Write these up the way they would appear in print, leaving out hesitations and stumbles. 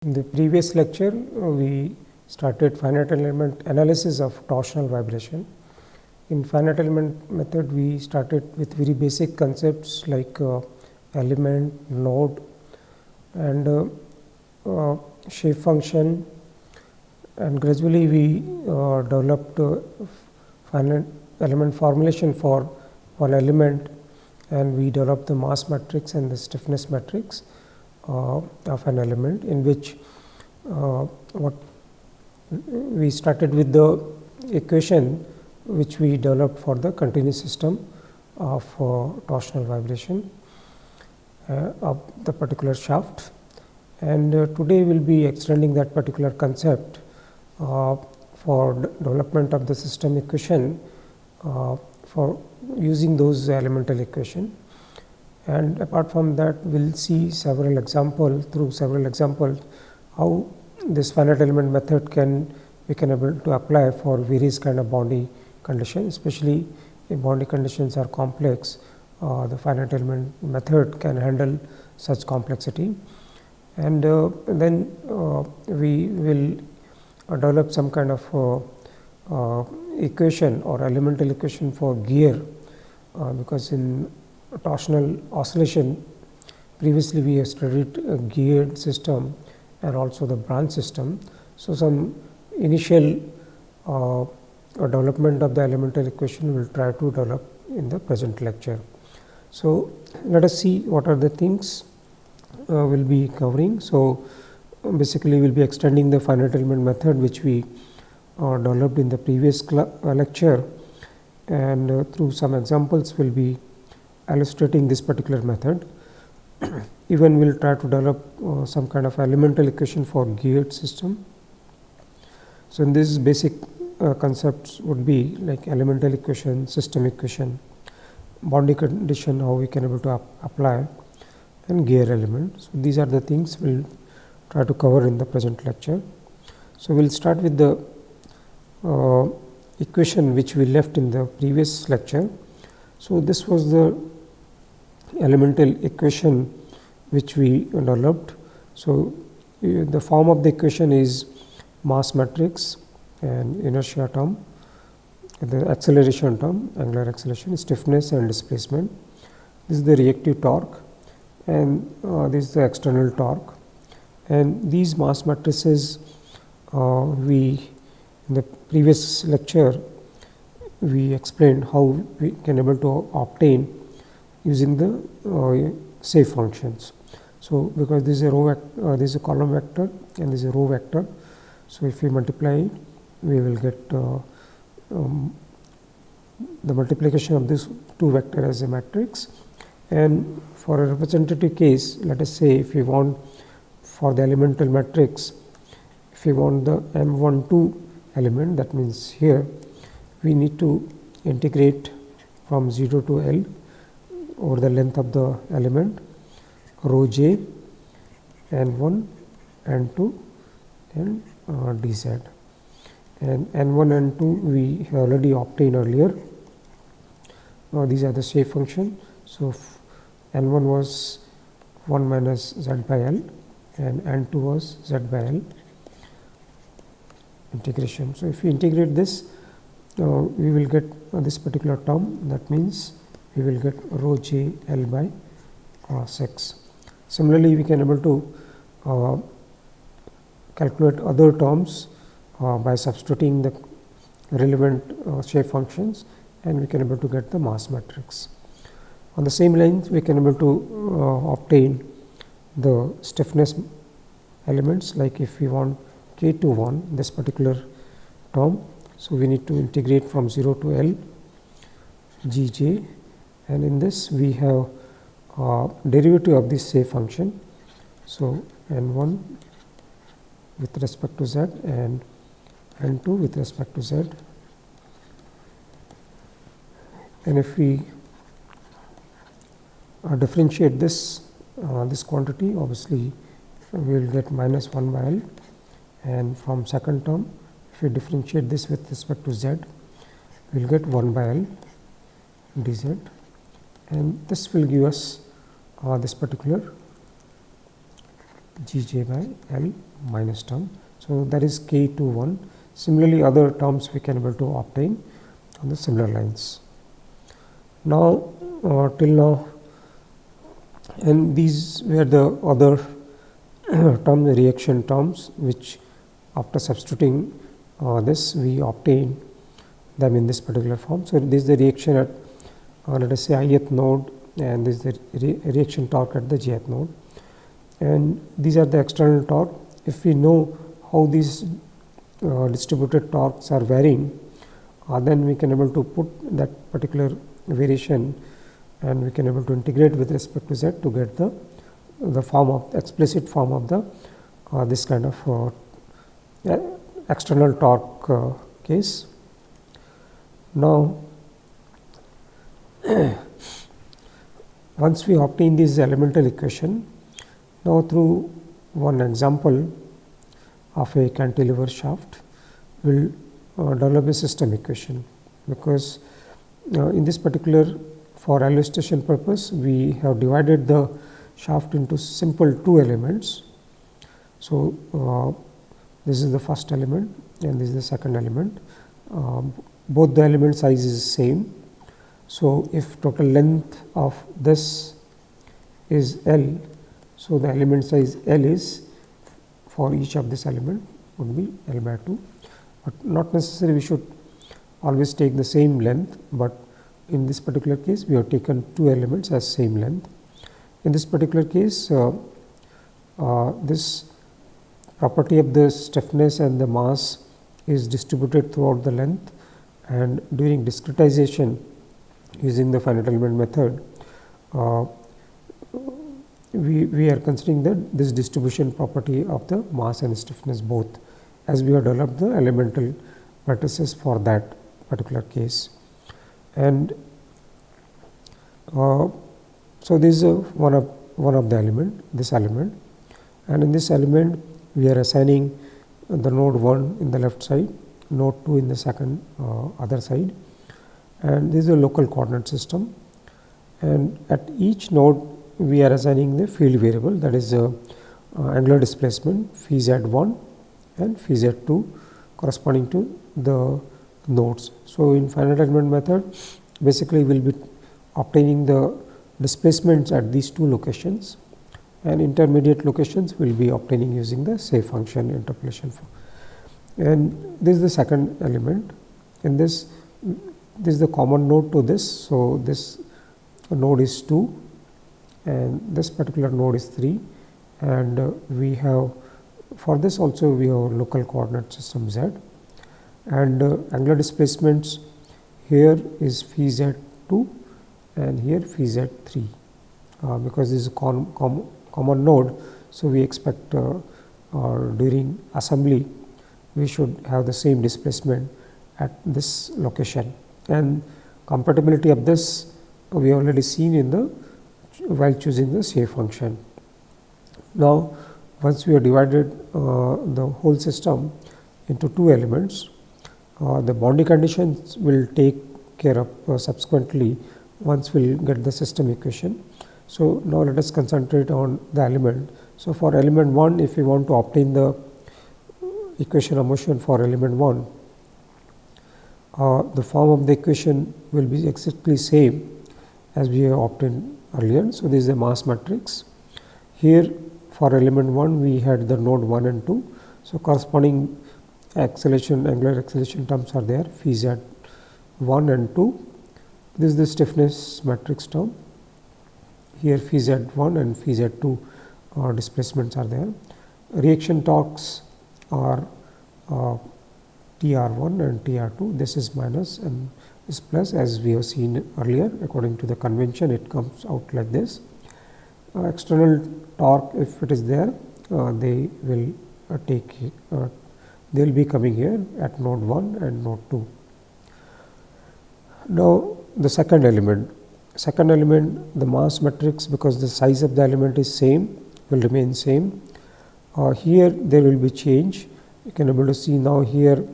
In the previous lecture, we started finite element analysis of torsional vibration. In finite element method, we started with very basic concepts like element, node, and shape function, and gradually we developed finite element formulation for one element, and we developed the mass matrix and the stiffness matrix of an element, in which what we started with the equation which we developed for the continuous system of torsional vibration of the particular shaft. And today we will be extending that particular concept for development of the system equation for using those elemental equation. And apart from that, we will see several examples, how this finite element method we can able to apply for various kind of boundary conditions, especially if boundary conditions are complex. The finite element method can handle such complexity, and then we will develop some kind of equation or elemental equation for gear, because in torsional oscillation previously we have studied a geared system and also the branch system. So, some initial development of the elemental equation we will try to develop in the present lecture. So, let us see what are the things we will be covering. So, basically we will be extending the finite element method which we developed in the previous lecture, and through some examples we will be illustrating this particular method. Even we will try to develop some kind of elemental equation for geared system. So, in this basic concepts would be like elemental equation, system equation, boundary condition, how we can able to apply, and gear element. So, these are the things we will try to cover in the present lecture. So, we will start with the equation which we left in the previous lecture. So, this was the elemental equation which we developed. So, the form of the equation is mass matrix and inertia term, the acceleration term, angular acceleration, stiffness and displacement. This is the reactive torque, and this is the external torque. And these mass matrices, we in the previous lecture we explained how we can able to obtain using the shape functions. So, because this is a row this is a column vector and this is a row vector. So, if we multiply it, we will get the multiplication of this two vector as a matrix. And for a representative case, let us say if we want for the elemental matrix, if we want the M12 element, that means here we need to integrate from 0 to L over the length of the element rho j n1, n2 and dz, and n1 n2 we have already obtained earlier. These are the shape function. So, n1 was 1 minus z by L and n2 was z by L integration. So, if we integrate this, we will get this particular term, that means we will get rho j L by cos x. Similarly, we can able to calculate other terms by substituting the relevant shape functions, and we can able to get the mass matrix. On the same lines, we can able to obtain the stiffness elements, like if we want k to 1, this particular term. So, we need to integrate from 0 to L g j, and in this we have derivative of this shape function. So, n1 with respect to z and n2 with respect to z, and if we differentiate this quantity, obviously we will get minus 1 by L, and from second term if we differentiate this with respect to z, we will get 1 by L dz, and this will give us this particular Gj by L minus term. So that is K21. Similarly, other terms we can able to obtain on the similar lines. Now, till now, and these were the other terms, reaction terms, which after substituting this we obtain them in this particular form. So this is the reaction at let us say ith node, and this is the reaction torque at the jth node, and these are the external torque. If we know how these distributed torques are varying, then we can able to put that particular variation, and we can able to integrate with respect to z to get the form of explicit form of the this kind of external torque case. Now, once we obtain this elemental equation, now through one example of a cantilever shaft, we will develop a system equation, because in this particular, for illustration purpose, we have divided the shaft into simple two elements. So this is the first element and this is the second element. Both the element size is same. So if total length of this is L, so the element size L is for each of this element would be L by 2, but not necessarily we should always take the same length, but in this particular case we have taken two elements as same length. In this particular case, this property of the stiffness and the mass is distributed throughout the length, and during discretization using the finite element method, we are considering that this distribution property of the mass and stiffness both, as we have developed the elemental matrices for that particular case. And so this is one of the element, this element, and in this element we are assigning the node 1 in the left side, node 2 in the second other side, and this is a local coordinate system, and at each node we are assigning the field variable, that is angular displacement phi z1 and phi z2 corresponding to the nodes. So in finite element method, basically we will be obtaining the displacements at these two locations, and intermediate locations will be obtaining using the shape function interpolation. And this is the second element. In this is the common node to this. So this node is 2 and this particular node is 3, and we have for this also we have local coordinate system z, and angular displacements here is phi z2 and here phi z3, because this is a common node. So we expect during assembly we should have the same displacement at this location, and compatibility of this we have already seen in the while choosing the shape function. Now, once we have divided the whole system into two elements, the boundary conditions will take care of subsequently once we will get the system equation. So now let us concentrate on the element. So for element 1, if we want to obtain the equation of motion for element 1, the form of the equation will be exactly same as we have obtained earlier. So this is a mass matrix. Here for element 1 we had the node 1 and 2. So corresponding acceleration, angular acceleration terms are there, phi z1 and 2. This is the stiffness matrix term. Here phi z1 and phi z2 displacements are there. Reaction torques are Tr1 and Tr2. This is minus and this plus, as we have seen earlier. According to the convention, it comes out like this. External torque, if it is there, they will they will be coming here at node 1 and node 2. Now, the second element, the mass matrix, because the size of the element is same, will remain same. Here there will be change. You can able to see now here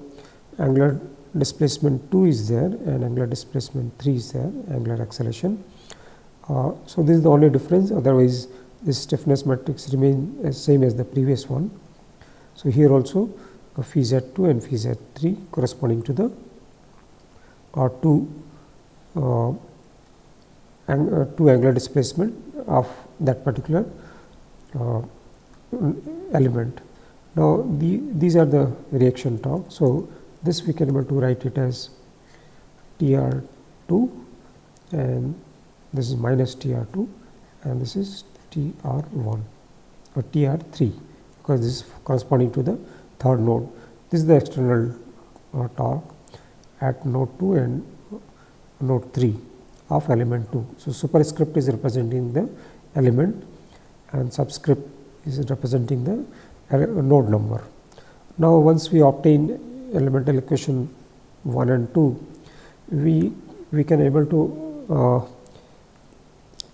angular displacement 2 is there and angular displacement 3 is there, angular acceleration. So this is the only difference, otherwise this stiffness matrix remain as same as the previous one. So here also phi z2 and phi z3 corresponding to the two angular displacement of that particular element. Now these are the reaction terms. So this we can able to write it as Tr2, and this is minus Tr2, and this is Tr1 or Tr3, because this is corresponding to the third node. This is the external torque at node 2 and node 3 of element 2. So superscript is representing the element and subscript is representing the node number. Now once we obtain elemental equation 1 and 2, we can able to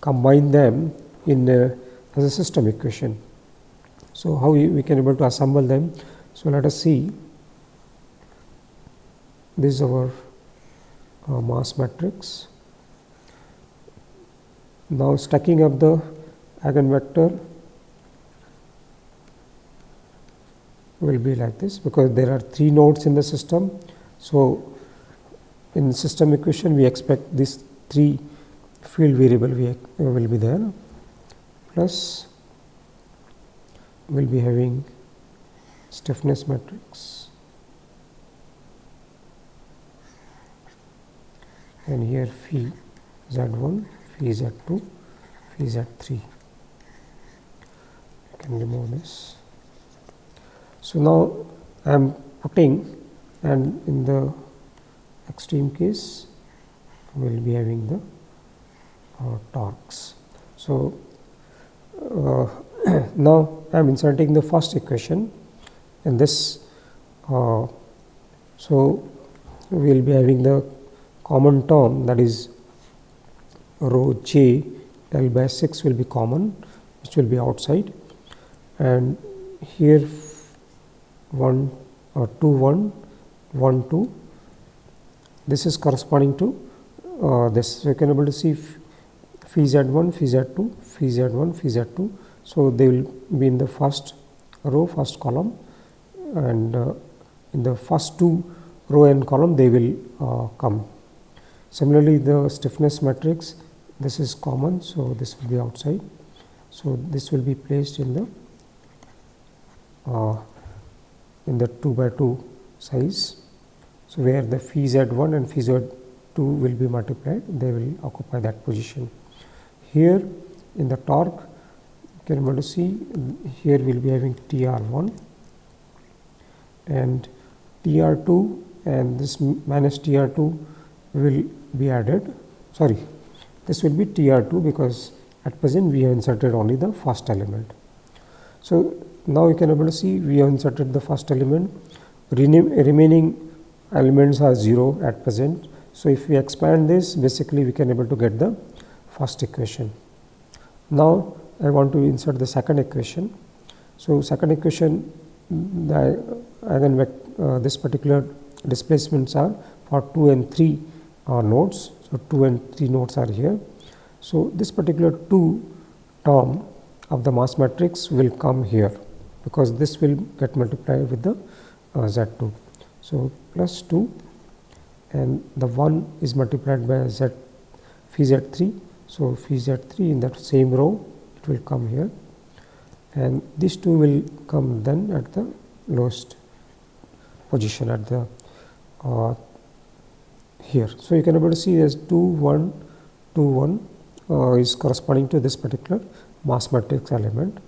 combine them in as a system equation. So how we can able to assemble them? So let us see. This is our mass matrix. Now stacking up the eigenvector will be like this, because there are 3 nodes in the system. So in system equation we expect these 3 field variable will be there, plus we will be having stiffness matrix, and here phi z1, phi z2, phi z3. You can remove this. So now I am putting, and in the extreme case we will be having the torques. So now I am inserting the first equation in this. So we will be having the common term, that is rho j L by 6 will be common, which will be outside, and here 1 or 2 1 1 2, this is corresponding to this. So you can able to see phi z1, phi z2, phi z1, phi z2. So they will be in the first row, first column, and in the first 2 row and column they will come. Similarly, the stiffness matrix, this is common, so this will be outside. So this will be placed in the 2 by 2 size. So where the phi z1 and phi z2 will be multiplied, they will occupy that position. Here in the torque, you can able to see here we will be having Tr1 and Tr2, and this minus Tr2 will be added. Sorry, this will be Tr2, because at present we have inserted only the first element. So now you can able to see we have inserted the first element, remaining elements are 0 at present. So if we expand this, basically we can able to get the first equation. Now I want to insert the second equation. So second equation, the this particular displacements are for 2 and 3 nodes. So 2 and 3 nodes are here. So this particular 2 term of the mass matrix will come here, because this will get multiplied with the z2. So plus 2, and the 1 is multiplied by phi z3. So phi z3 in that same row it will come here, and these 2 will come then at the lowest position at the here. So you can able to see as 2 1 2 1 is corresponding to this particular mass matrix element,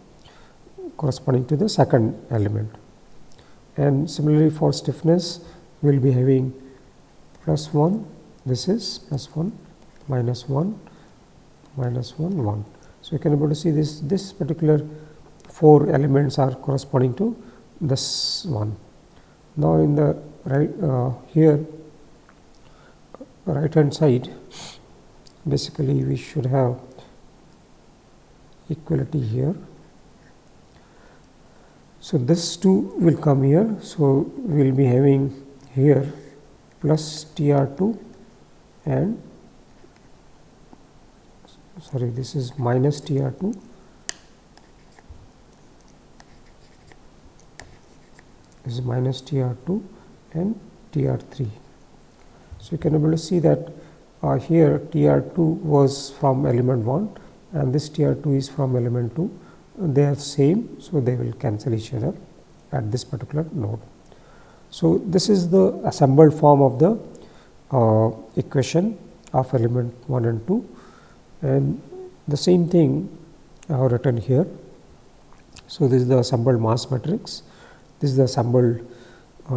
corresponding to the second element. And similarly for stiffness, we will be having plus 1, this is plus 1, minus 1, minus 1, 1. So you can able to see this particular 4 elements are corresponding to this one. Now in the right here right hand side, basically we should have equality here. So this 2 will come here. So we will be having here plus Tr2 and sorry, this is minus Tr2 this is minus Tr2 and Tr3. So you can able to see that here Tr2 was from element 1 and this Tr2 is from element 2. They are same, so they will cancel each other at this particular node. So this is the assembled form of the equation of element 1 and 2, and the same thing I have written here. So this is the assembled mass matrix, this is the assembled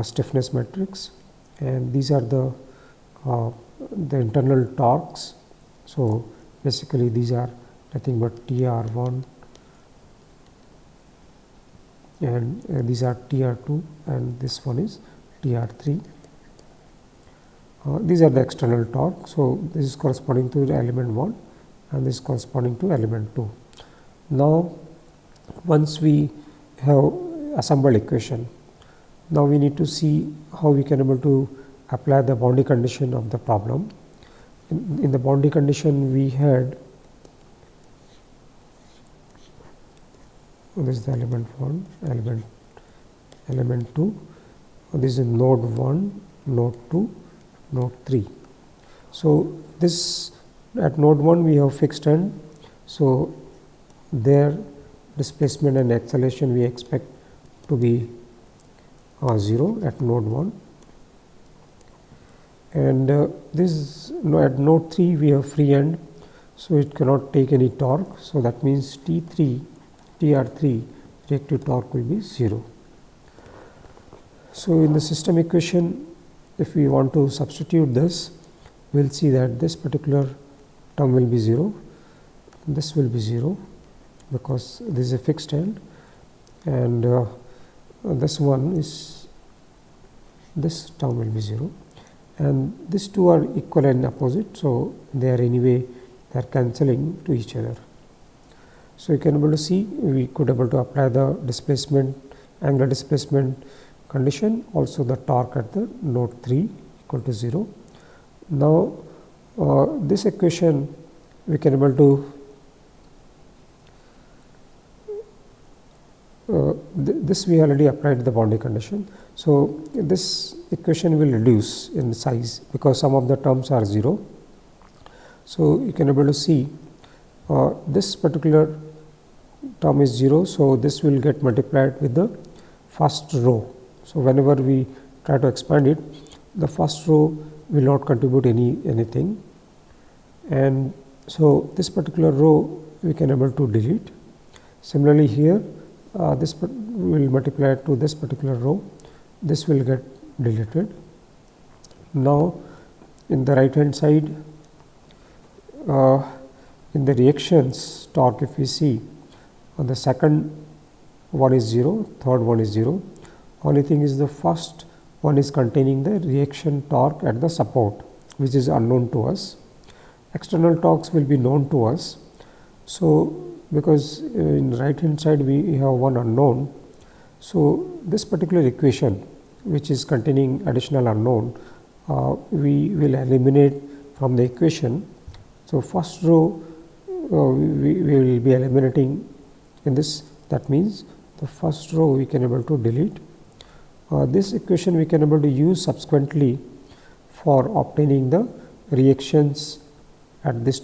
stiffness matrix, and these are the internal torques. So basically these are nothing but Tr1 and these are Tr2 and this one is Tr3. These are the external torque. So this is corresponding to the element 1 and this is corresponding to element 2. Now once we have assembled equation, now we need to see how we can able to apply the boundary condition of the problem. In the boundary condition we had, this is the element 1, element 2, this is node 1, node 2, node 3. So this at node 1 we have fixed end, so their displacement and acceleration we expect to be 0 at node 1, and this at node 3 we have free end, so it cannot take any torque. So that means Tr3 reactive torque will be 0. So in the system equation, if we want to substitute this, we will see that this particular term will be 0, this will be 0 because this is a fixed end, and this one is, this term will be 0, and these two are equal and opposite. So they are anyway, they are cancelling to each other. So you can able to see we could able to apply the displacement, angular displacement condition, also the torque at the node 3 equal to 0. Now this equation we can able to this we already applied the boundary condition. So this equation will reduce in size because some of the terms are 0. So you can able to see this particular term is 0. So this will get multiplied with the first row. So whenever we try to expand it, the first row will not contribute anything, and so this particular row we can able to delete. Similarly here this will multiply to this particular row, this will get deleted. Now in the right hand side, in the reactions torque, if we see the second one is 0, third one is 0, only thing is the first one is containing the reaction torque at the support, which is unknown to us. External torques will be known to us. So because in right hand side we have one unknown, so this particular equation which is containing additional unknown, we will eliminate from the equation. So first row we will be eliminating in this, that means the first row we can able to delete. This equation we can able to use subsequently for obtaining the reactions at this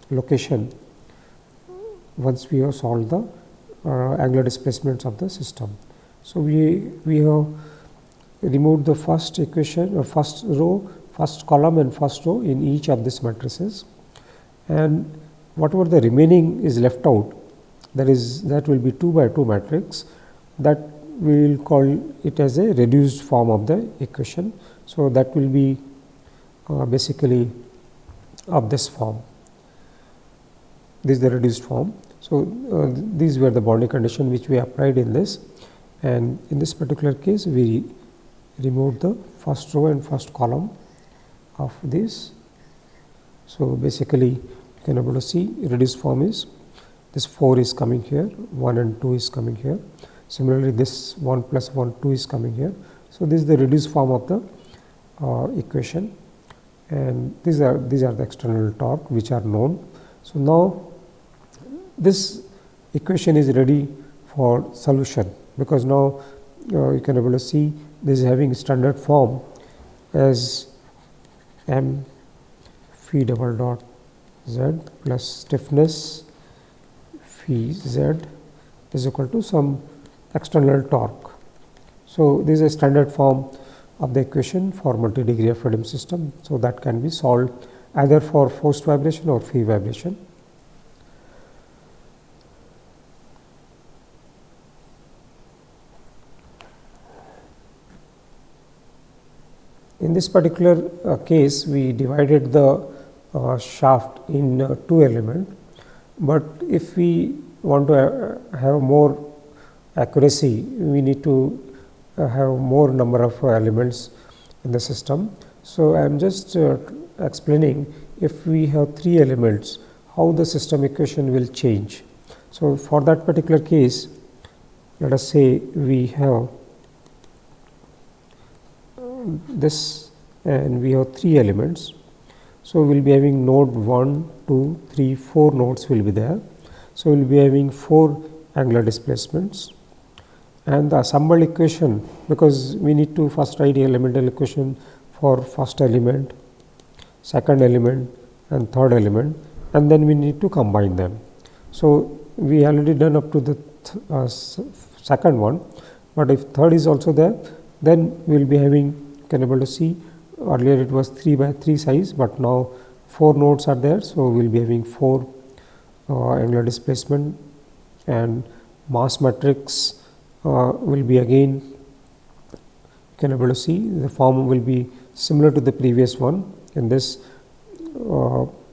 location once we have solved the angular displacements of the system. So we have removed the first equation, first row, first column and first row in each of these matrices, and whatever the remaining is left out, that will be 2 by 2 matrix, that we will call it as a reduced form of the equation. So that will be basically of this form. This is the reduced form. So these were the boundary condition which we applied in this, and in this particular case we removed the first row and first column of this. So basically you can able to see reduced form is this 4 is coming here, 1 and 2 is coming here. Similarly, this 1 plus 1, 2 is coming here. So this is the reduced form of the equation, and these are the external torque which are known. So now this equation is ready for solution, because now you can able to see this is having standard form as m phi double dot z plus stiffness phi z is equal to some external torque. So, this is a standard form of the equation for multi-degree of freedom system. So, that can be solved either for forced vibration or free vibration. In this particular case, we divided the shaft in two elements, but if we want to have more accuracy, we need to have more number of elements in the system. So, I am just explaining if we have 3 elements, how the system equation will change. So, for that particular case, let us say we have this and we have 3 elements. So, we will be having node 1, 2, 3, 4 nodes will be there. So, we will be having 4 angular displacements, and the assembled equation, because we need to first write the elemental equation for first element, second element and third element, and then we need to combine them. So, we already done up to the second one, but if third is also there, then we will be having, can able to see earlier it was 3 by 3 size, but now 4 nodes are there. So, we will be having 4 angular displacement, and mass matrix will be again, you can able to see the form will be similar to the previous one. In this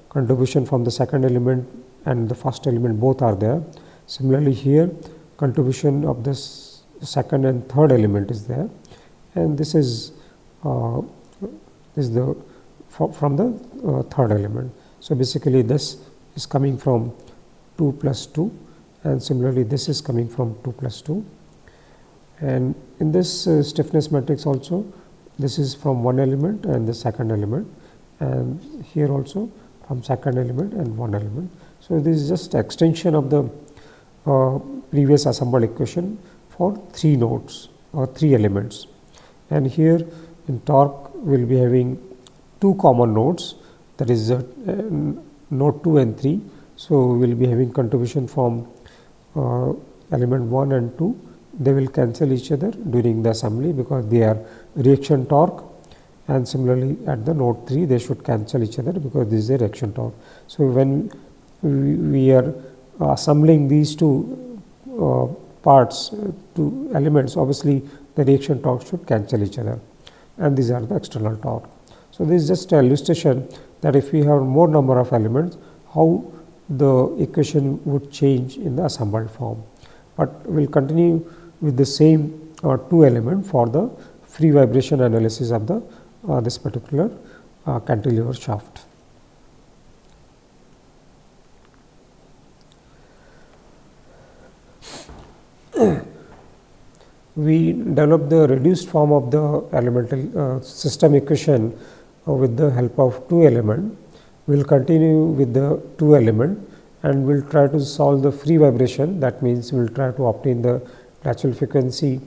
contribution from the second element and the first element both are there. Similarly, here contribution of this second and third element is there, and this is the from the third element. So, basically this is coming from 2 plus 2, and similarly this is coming from 2 plus 2, and in this stiffness matrix also this is from one element and the second element, and here also from second element and one element. So, this is just extension of the previous assembled equation for 3 nodes or 3 elements, and here in torque we will be having 2 common nodes, that is node 2 and 3. So, we will be having contribution from element 1 and 2, they will cancel each other during the assembly because they are reaction torque, and similarly at the node 3 they should cancel each other because this is a reaction torque. So, when we are assembling these two parts, two elements, obviously the reaction torque should cancel each other, and these are the external torque. So, this is just an illustration that if we have more number of elements, how the equation would change in the assembled form, but we will continue with the same 2 element for the free vibration analysis of the this particular cantilever shaft. We developed the reduced form of the elemental system equation with the help of 2 element. We will continue with the 2 element, and we will try to solve the free vibration. That means, we will try to obtain the natural frequency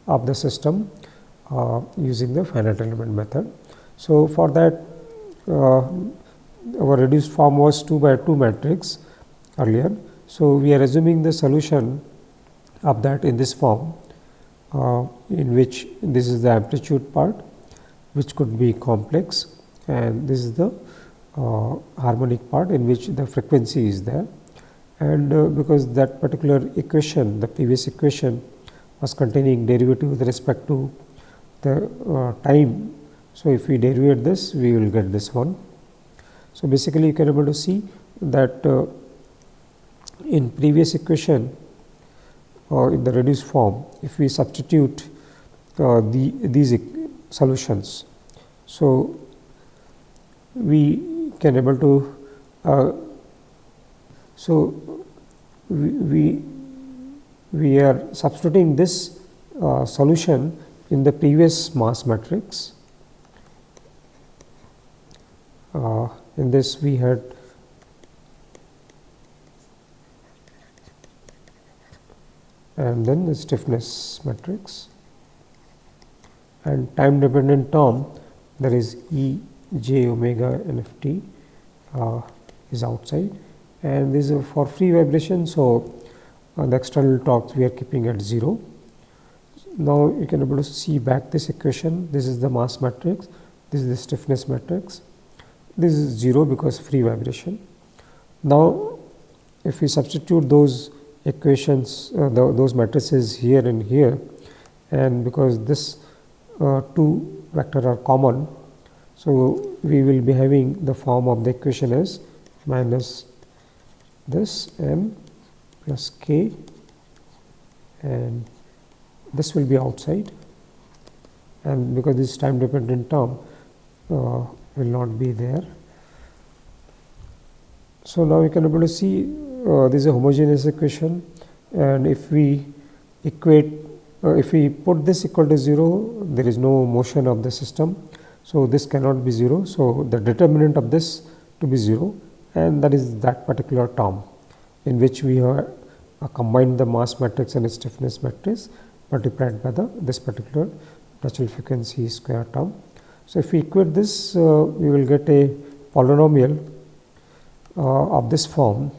of the system using the finite element method. So, for that our reduced form was 2 by 2 matrix earlier. So, we are assuming the solution of that in this form, in which this is the amplitude part, which could be complex, and this is the harmonic part in which the frequency is there. And because that particular equation, the previous equation was containing derivative with respect to the time. So, if we derivate this, we will get this one. So, basically you can able to see that in previous equation in the reduced form, if we substitute these solutions, so we can able to we are substituting this solution in the previous mass matrix. In this we had and then the stiffness matrix. and time dependent term, there is E j omega nft is outside, and this is for free vibration. So, the external torques we are keeping at 0. Now, you can able to see back this equation. This is the mass matrix, this is the stiffness matrix, this is 0 because free vibration. Now, if we substitute those equations, those matrices here and here, and because this two vector are common, so we will be having the form of the equation as minus this m plus k, and this will be outside, and because this time dependent term will not be there. So, now we can able to see this is a homogeneous equation, and if we equate if we put this equal to 0, there is no motion of the system. So, this cannot be 0. So, the determinant of this to be 0, and that is that particular term in which we have combined the mass matrix and stiffness matrix multiplied by this particular natural frequency square term. So, if we equate this, we will get a polynomial of this form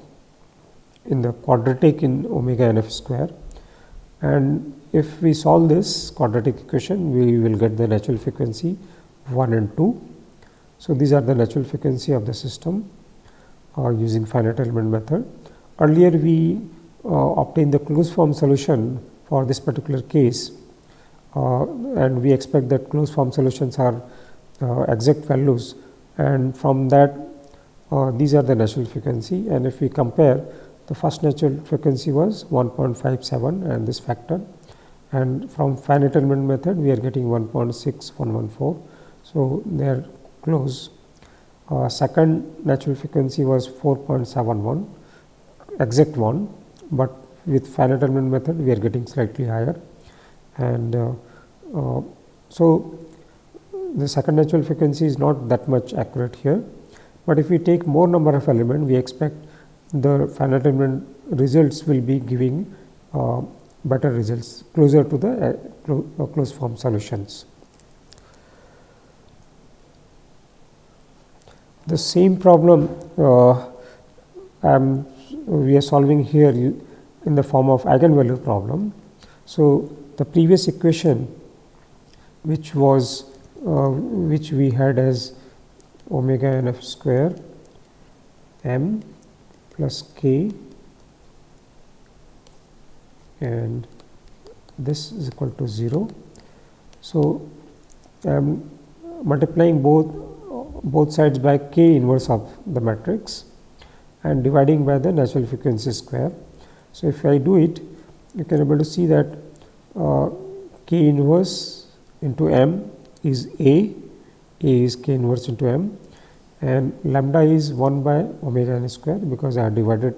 in the quadratic in omega nf square, and if we solve this quadratic equation, we will get the natural frequency 1 and 2. So, these are the natural frequency of the system using finite element method. Earlier we obtained the closed form solution for this particular case, and we expect that closed form solutions are exact values, and from that these are the natural frequency, and if we compare, the first natural frequency was 1.57 and this factor, and from finite element method we are getting 1.6114. So, they are close. Second natural frequency was 4.71, exact one, but with finite element method we are getting slightly higher, and so the second natural frequency is not that much accurate here, but if we take more number of elements, we expect the finite element results will be giving better results closer to the closed form solutions. The same problem we are solving here in the form of eigenvalue problem. So, the previous equation which was which we had as omega nf square m plus k, and this is equal to 0. So, I am multiplying both sides by k inverse of the matrix and dividing by the natural frequency square. So, if I do it, you can able to see that k inverse into m is a is k inverse into m, and lambda is 1 by omega n square because I have divided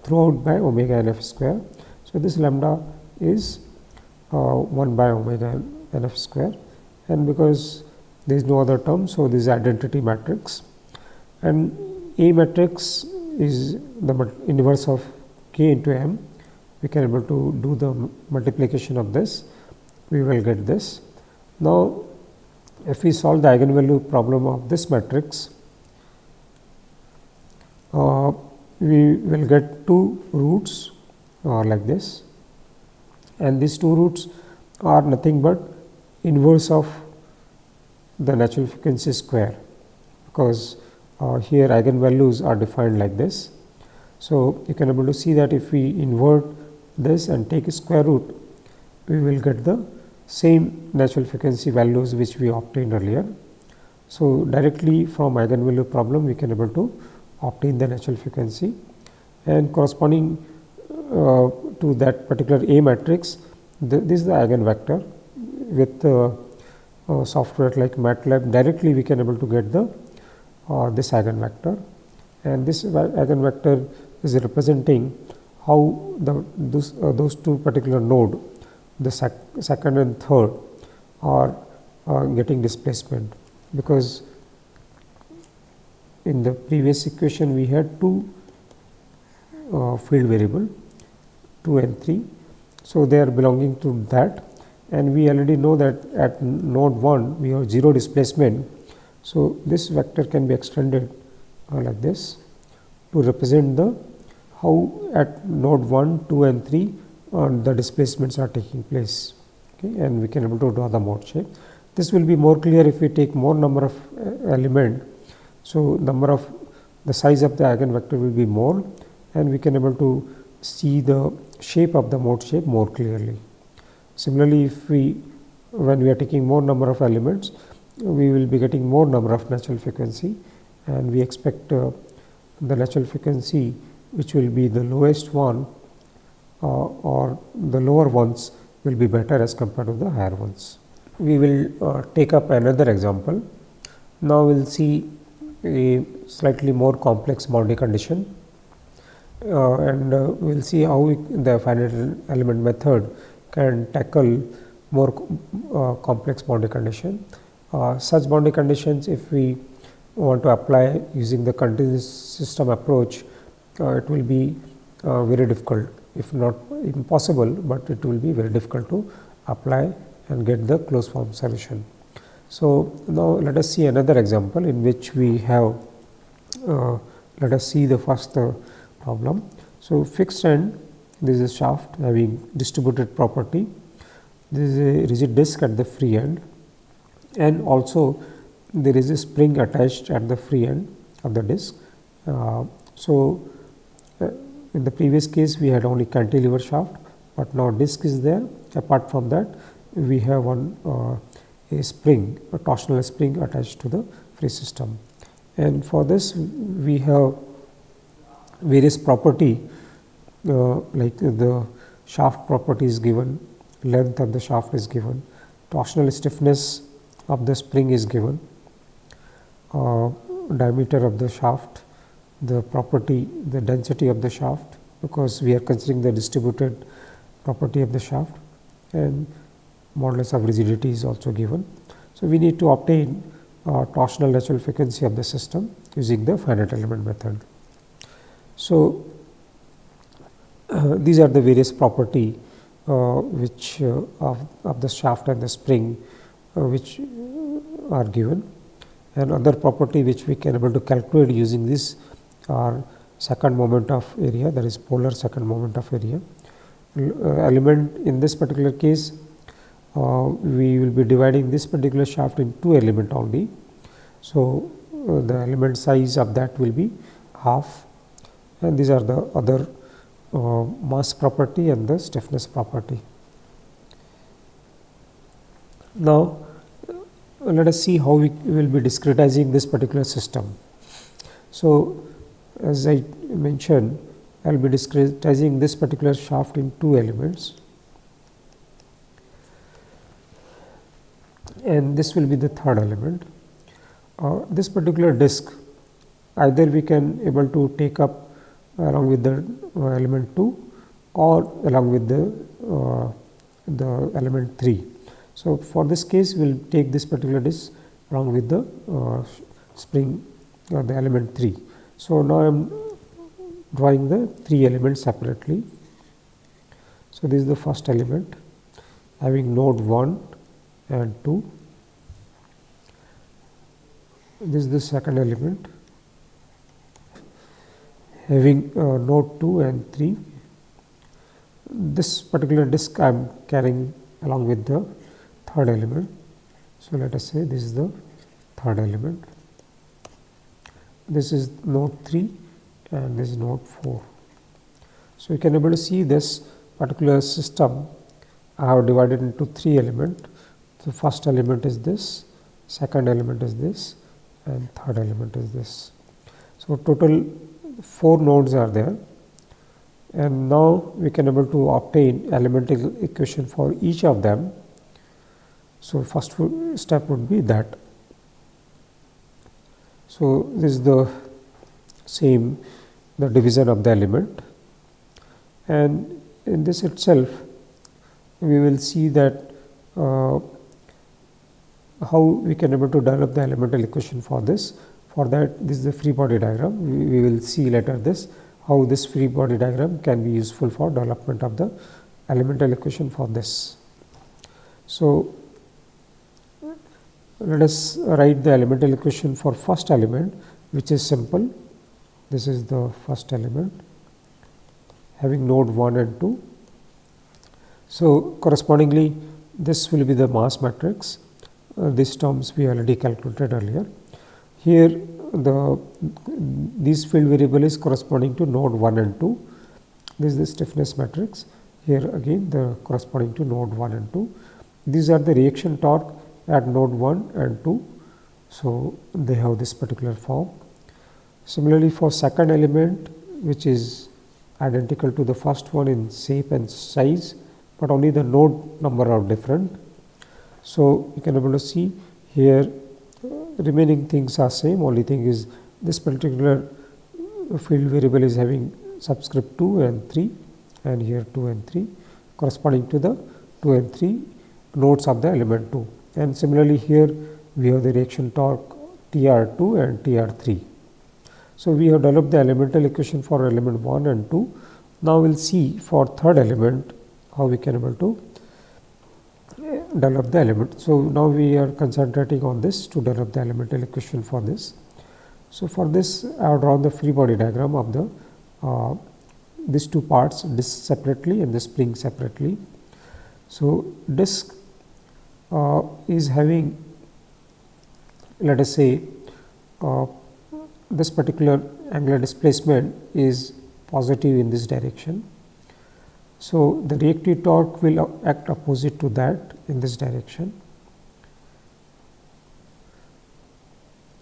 throughout by omega nf square. So, this lambda is 1 by omega nf square, and because there is no other term, so this is identity matrix, and A matrix is the inverse of k into m. We can able to do the multiplication of this, we will get this. Now, if we solve the eigenvalue problem of this matrix, we will get two roots like this, and these two roots are nothing but inverse of the natural frequency square, because here eigenvalues are defined like this. So, you can able to see that if we invert this and take a square root, we will get the same natural frequency values which we obtained earlier. So, directly from eigenvalue problem we can able to obtain the natural frequency, and corresponding to that particular A matrix, this is the eigenvector. With software like MATLAB, directly we can able to get the this eigenvector, and this eigenvector is representing how those two particular node, the second and third, are getting displacement, because in the previous equation we had two field variable 2 and 3. So, they are belonging to that, and we already know that at node 1 we have 0 displacement. So, this vector can be extended like this to represent the how at node 1, 2 and 3 the displacements are taking place, okay, and we can able to draw the mode shape. This will be more clear if we take more number of element. So, number of the size of the eigenvector will be more, and we can able to see the shape of the mode shape more clearly. Similarly, if we when we are taking more number of elements, we will be getting more number of natural frequency, and we expect the natural frequency which will be the lowest one or the lower ones will be better as compared to the higher ones. We will take up another example. Now, we will see a slightly more complex boundary condition, and we will see how the finite element method can tackle more complex boundary condition. Such boundary conditions, if we want to apply using the continuous system approach, it will be very difficult, if not impossible, but it will be very difficult to apply and get the closed form solution. So, now let us see another example in which we have let us see the first problem. So, fixed end, this is a shaft having distributed property, this is a rigid disc at the free end, and also there is a spring attached at the free end of the disc. In the previous case we had only cantilever shaft, but now disc is there. Apart from that, we have one a spring, a torsional spring attached to the free system, and for this we have various property like the shaft property is given, length of the shaft is given, torsional stiffness of the spring is given, diameter of the shaft, the property, the density of the shaft, because we are considering the distributed property of the shaft, and modulus of rigidity is also given. So, we need to obtain torsional natural frequency of the system using the finite element method. So, these are the various property which of the shaft and the spring which are given, and other property which we can able to calculate using this are second moment of area, that is polar second moment of area. Element in this particular case, we will be dividing this particular shaft in 2 element only. So, the element size of that will be half, and these are the other mass property and the stiffness property. Now, let us see how we will be discretizing this particular system. So, as I mentioned, I will be discretizing this particular shaft in 2 elements, and this will be the third element. This particular disc, either we can able to take up along with the element 2 or along with the element 3. So, for this case we will take this particular disc along with the spring or the element 3. So, now I am drawing the 3 elements separately. So, this is the first element having node 1 and 2. This is the second element having node 2 and 3. This particular disc I am carrying along with the third element. So, let us say this is the third element, this is node 3 and this is node 4. So, you can able to see this particular system I have divided into 3 elements. So, first element is this, second element is this, and third element is this. So, total 4 nodes are there, and now we can able to obtain elemental equation for each of them. So, first step would be that. So, this is the same the division of the element, and in this itself we will see that how we can able to develop the elemental equation for this. For that, this is the free body diagram. We will see later this how this free body diagram can be useful for development of the elemental equation for this. So let us write the elemental equation for first element, which is simple. This is the first element having node 1 and 2. So correspondingly, this will be the mass matrix. These terms we already calculated earlier. Here this field variable is corresponding to node 1 and 2. This is the stiffness matrix. Here again the corresponding to node 1 and 2. These are the reaction torque at node 1 and 2. So they have this particular form. Similarly, for second element, which is identical to the first one in shape and size, but only the node number are different. So you can able to see here remaining things are same, only thing is this particular field variable is having subscript 2 and 3, and here 2 and 3 corresponding to the 2 and 3 nodes of the element 2. And similarly, here we have the reaction torque TR2 and TR3. So we have developed the elemental equation for element 1 and 2. Now we will see for third element how we can able to develop the element. So now we are concentrating on this to develop the elemental equation for this. So for this, I have drawn the free body diagram of the these two parts, disk separately and the spring separately. So disk is having, let us say, this particular angular displacement is positive in this direction. So the reactive torque will act opposite to that in this direction,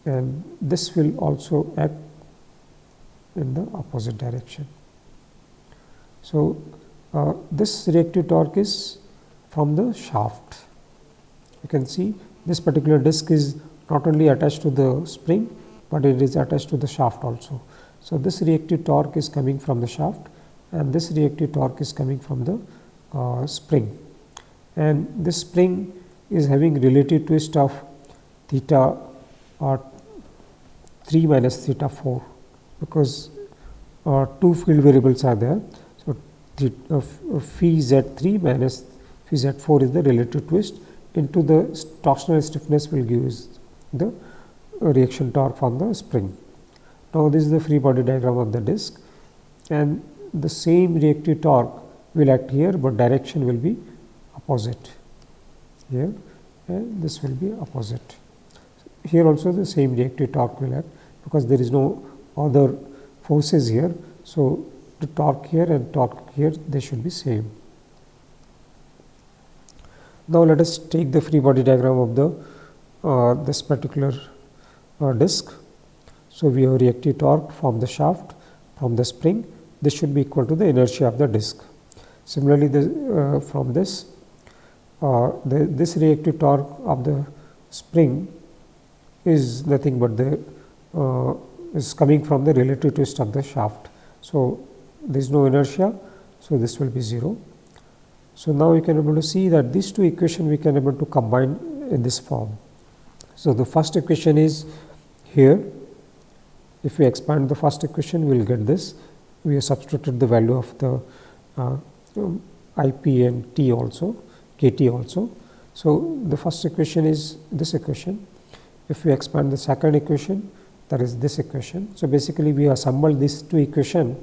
and this will also act in the opposite direction. So this reactive torque is from the shaft. You can see this particular disc is not only attached to the spring, but it is attached to the shaft also. So this reactive torque is coming from the shaft, and this reactive torque is coming from the spring, and this spring is having relative twist of theta 3 minus theta 4, because two field variables are there. So phi z3 minus phi z4 is the relative twist into the torsional stiffness will give us the reaction torque from the spring. Now this is the free body diagram of the disc, and the same reactive torque will act here, but direction will be opposite here, and this will be opposite. Here also the same reactive torque will act, because there is no other forces here. So the torque here and torque here, they should be same. Now let us take the free body diagram of the this particular disc. So we have reactive torque from the shaft, from the spring. This should be equal to the inertia of the disc. Similarly, from this this reactive torque of the spring is nothing but the is coming from the relative twist of the shaft. So there is no inertia, so this will be 0. So now you can able to see that these two equations we can able to combine in this form. So the first equation is here. If we expand the first equation, we will get this. We have substituted the value of the IP and T also, KT also. So the first equation is this equation. If we expand the second equation, that is this equation. So basically we assemble these two equations,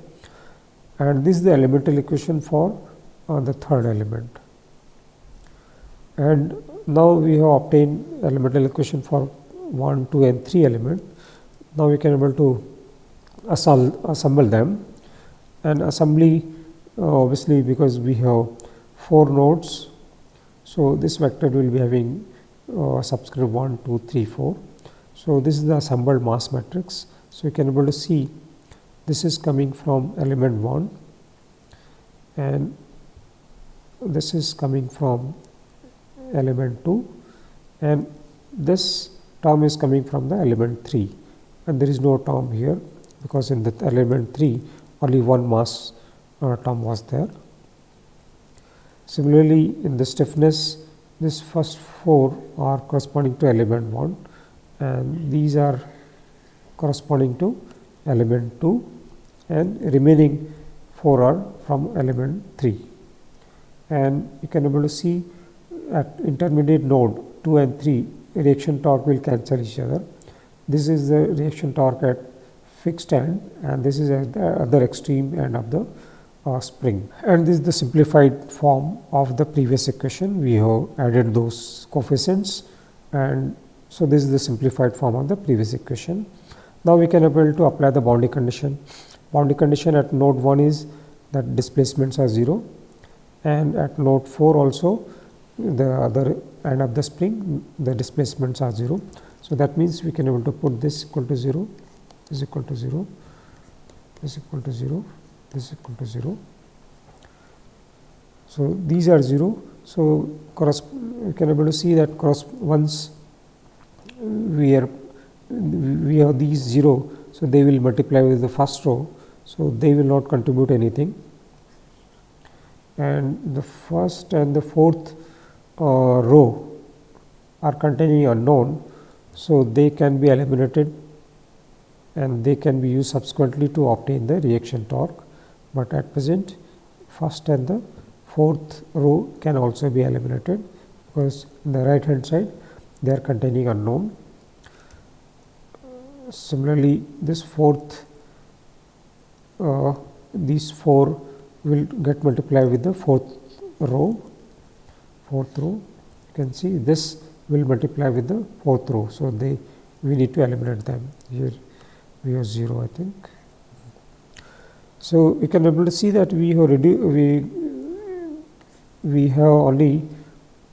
and this is the elemental equation for the third element. And now we have obtained elemental equation for 1, 2 and 3 element. Now we can able to assemble them, and assembly obviously because we have 4 nodes. So this vector will be having subscript 1, 2, 3, 4. So this is the assembled mass matrix. So you can able to see this is coming from element 1, and this is coming from element 2, and this term is coming from the element 3, and there is no term here because in the element 3 only one mass term was there. Similarly, in the stiffness, this first 4 are corresponding to element 1, and these are corresponding to element 2, and remaining 4 are from element 3. And you can able to see at intermediate node 2 and 3, reaction torque will cancel each other. This is the reaction torque at fixed end, and this is at the other extreme end of the spring. And this is the simplified form of the previous equation. We have added those coefficients, and so this is the simplified form of the previous equation. Now we can able to apply the boundary condition. Boundary condition at node 1 is that displacements are 0, and at node 4 also the other end of the spring the displacements are 0. So that means we can able to put this equal to 0, this equal to 0, this equal to 0, this equal to 0. So these are 0. So we can able to see that once we have these 0, so they will multiply with the first row, so they will not contribute anything, and the first and the fourth row are containing unknown, so they can be eliminated and they can be used subsequently to obtain the reaction torque, but at present first and the fourth row can also be eliminated, because in the right hand side they are containing unknown. Similarly, this fourth these 4 will get multiplied with the fourth row. You can see this will multiply with the fourth row. So we need to eliminate them. Here we have 0, I think. So we can able to see that we have only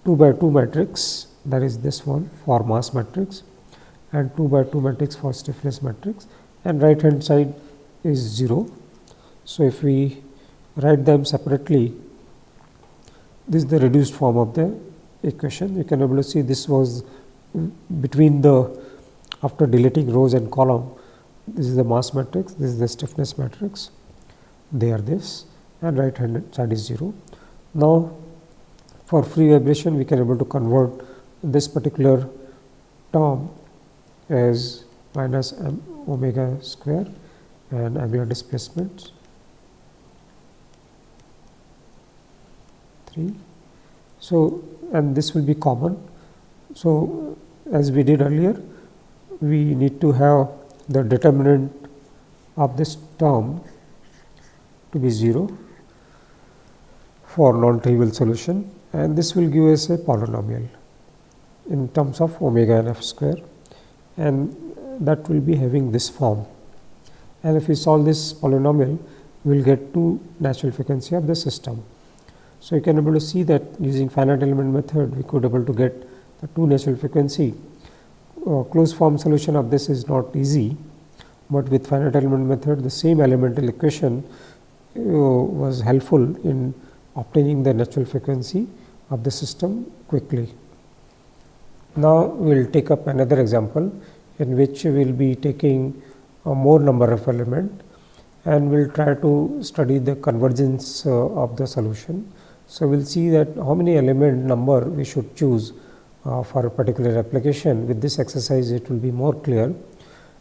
2 by 2 matrix, that is this one for mass matrix, and 2 by 2 matrix for stiffness matrix, and right hand side is 0. So if we write them separately, this is the reduced form of the equation. You can able to see this was between after deleting rows and column, this is the mass matrix, this is the stiffness matrix, they are this, and right hand side is 0. Now for free vibration we can able to convert this particular term as minus m omega square and angular displacement 3. So, and this will be common. So, as we did earlier, we need to have the determinant of this term to be 0 for non-trivial solution, and this will give us a polynomial in terms of omega and f square, and that will be having this form. And if we solve this polynomial, we will get 2 natural frequency of the system. So you can able to see that using finite element method, we could able to get the 2 natural frequency. Closed form solution of this is not easy, but with finite element method, the same elemental equation was helpful in obtaining the natural frequency of the system quickly. Now we will take up another example in which we will be taking a more number of element, and we will try to study the convergence of the solution. So we will see that how many element number we should choose for a particular application. With this exercise it will be more clear.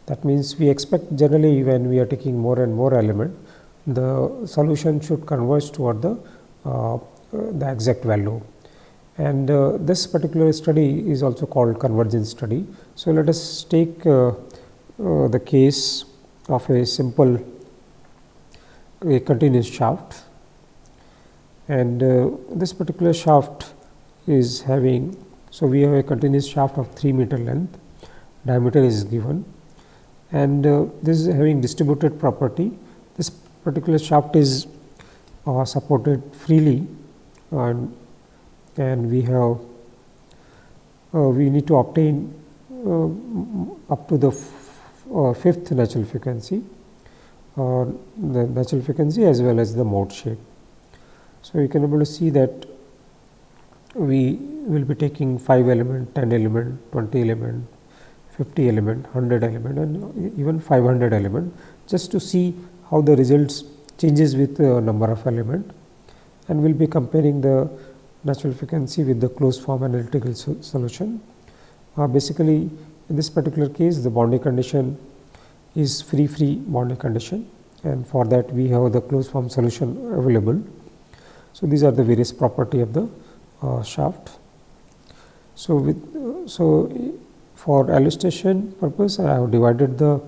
That means we expect generally when we are taking more and more element, the solution should converge toward the exact value. And this particular study is also called convergence study. So let us take the case of a simple continuous shaft, and this particular shaft is having, so we have a continuous shaft of 3 meter length, diameter is given, and this is having distributed property. This particular shaft is supported freely, and we have we need to obtain up to the fifth natural frequency, the natural frequency as well as the mode shape. So you can able to see that we will be taking 5 element, 10 element, 20 element, 50 element, 100 element, and even 500 element, just to see how the results changes with the number of element, and we will be comparing the natural frequency with the closed form analytical solution. Basically, in this particular case, the boundary condition is free boundary condition, and for that we have the closed form solution available. So these are the various property of the shaft. For illustration purpose, I have divided the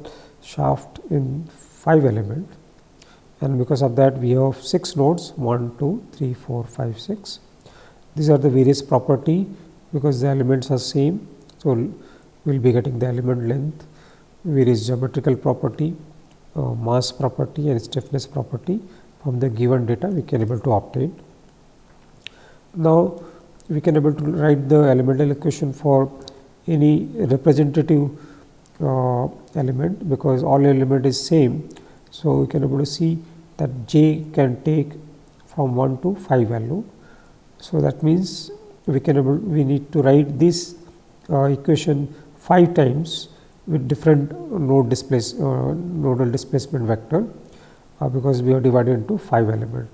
shaft in 5 elements, and because of that we have 6 nodes 1, 2, 3, 4, 5, 6. These are the various property because the elements are same. So, we will be getting the element length, various geometrical property, mass property and stiffness property from the given data we can able to obtain. Now, we can able to write the elemental equation for any representative element because all element is same. So, we can able to see that j can take from 1 to 5 value. So, that means we need to write this equation 5 times with different nodal displacement vector because we are divided into 5 element.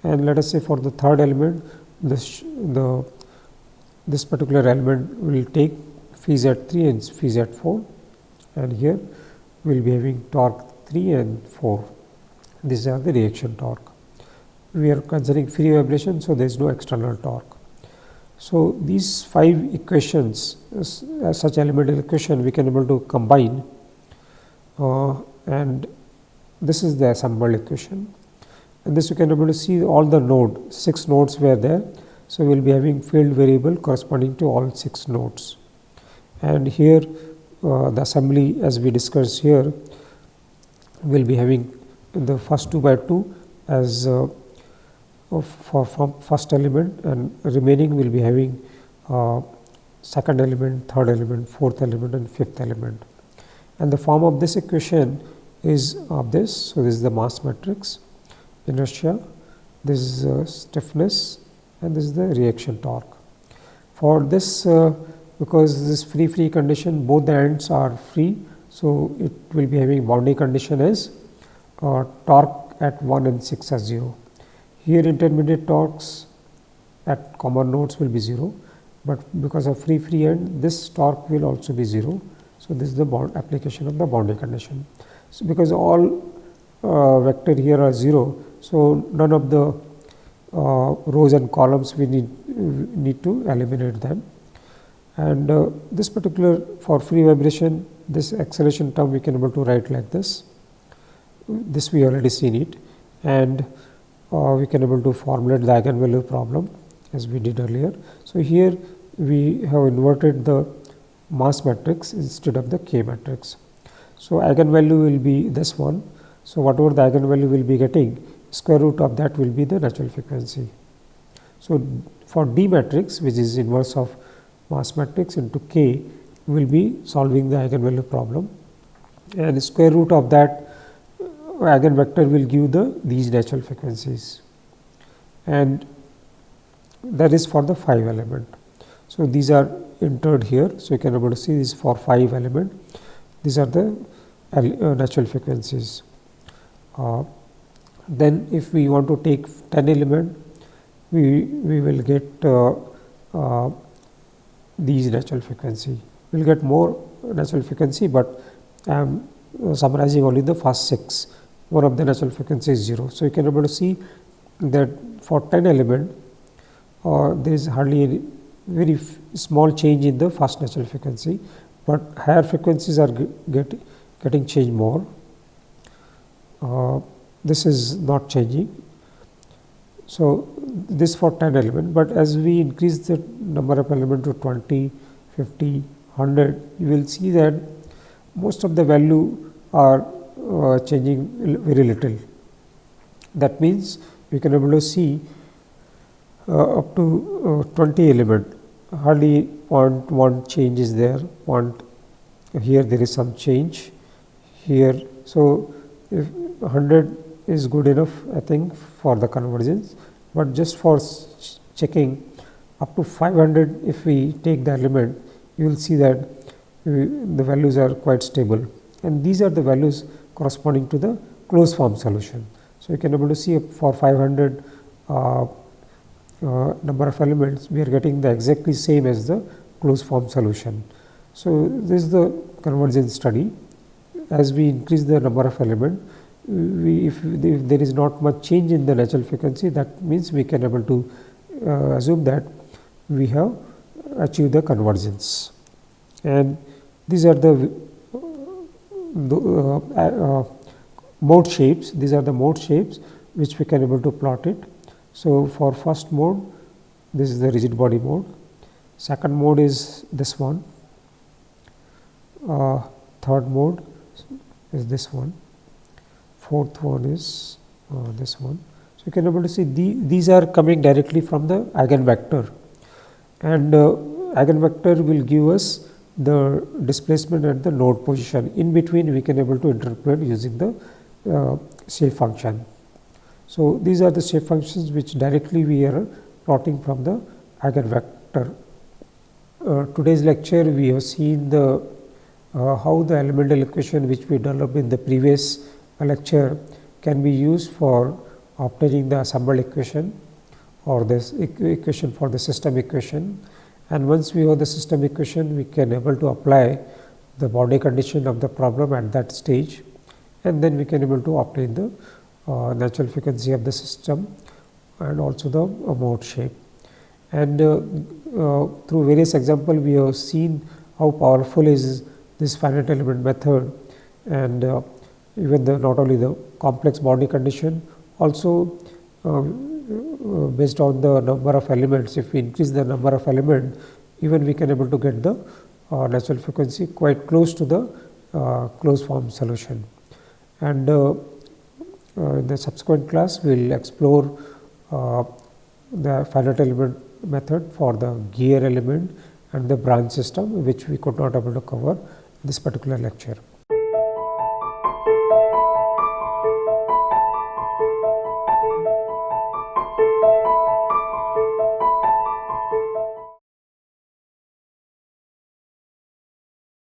And let us say for the third element this particular element will take phi z 3 and phi z 4, and here we will be having torque 3 and 4. These are the reaction torque. We are considering free vibration, so there is no external torque. So, these 5 equations, such elemental equation we can able to combine, and this is the assembled equation. And this you can able to see all the node, 6 nodes were there. So, we will be having field variable corresponding to all 6 nodes. And here the assembly as we discussed here will be having the first 2 by 2 as for first element, and remaining will be having second element, third element, fourth element and fifth element. And the form of this equation is of this. So, this is the mass matrix, inertia, this is stiffness, and this is the reaction torque. For this because this free condition both the ends are free, so it will be having boundary condition as torque at 1 and 6 as 0. Here intermediate torques at common nodes will be 0, but because of free end this torque will also be 0. So, this is the application of the boundary condition. So, because all vector here are 0, so none of the rows and columns we need to eliminate them. And this particular for free vibration, this acceleration term we can able to write like this. This we already seen it, and we can able to formulate the eigenvalue problem as we did earlier. So, here we have inverted the mass matrix instead of the K matrix. So, eigenvalue will be this one. So, whatever the eigenvalue will be getting, square root of that will be the natural frequency. So, for D matrix, which is inverse of mass matrix into K, we will be solving the eigenvalue problem, and square root of that eigenvector will give these natural frequencies, and that is for the 5 element. So, these are entered here. So, you can able to see this for 5 element. These are the natural frequencies. Then if we want to take 10 element, we will get these natural frequency. We will get more natural frequency, but I am summarizing only the first 6. One of the natural frequency is 0. So, you can able to see that for 10 element there is hardly any very small change in the first natural frequency, but higher frequencies are getting changed more. This is not changing. So, this for 10 element, but as we increase the number of element to 20, 50, 100, you will see that most of the value are changing very little. That means, we can able to see up to 20 element, hardly 0.1 change is there, here there is some change here. So, if 100 is good enough, I think, for the convergence, but just for checking up to 500, if we take the element, you will see that the values are quite stable, and these are the values corresponding to the closed form solution. So, you can able to see for 500 number of elements, we are getting the exactly same as the closed form solution. So, this is the convergence study. As we increase the number of element, if there is not much change in the natural frequency, that means we can able to assume that we have achieve the convergence. And these are the mode shapes. These are the mode shapes which we can able to plot it. So, for first mode, this is the rigid body mode. Second mode is this one. Third mode is this one. Fourth one is this one. So, you can able to see these are coming directly from the eigenvector, and eigenvector will give us the displacement at the node position. In between, we can able to interpret using the shape function. So, these are the shape functions which directly we are plotting from the eigenvector. Today's lecture we have seen the how the elemental equation which we developed in the previous lecture can be used for obtaining the assembled equation or this equation for the system equation. And once we have the system equation, we can able to apply the boundary condition of the problem at that stage, and then we can able to obtain the natural frequency of the system and also the mode shape. And through various examples, we have seen how powerful is this finite element method, and even the not only the complex boundary condition, also based on the number of elements. If we increase the number of elements, even we can able to get the natural frequency quite close to the closed form solution. And in the subsequent class, we will explore the finite element method for the gear element and the branch system, which we could not able to cover in this particular lecture.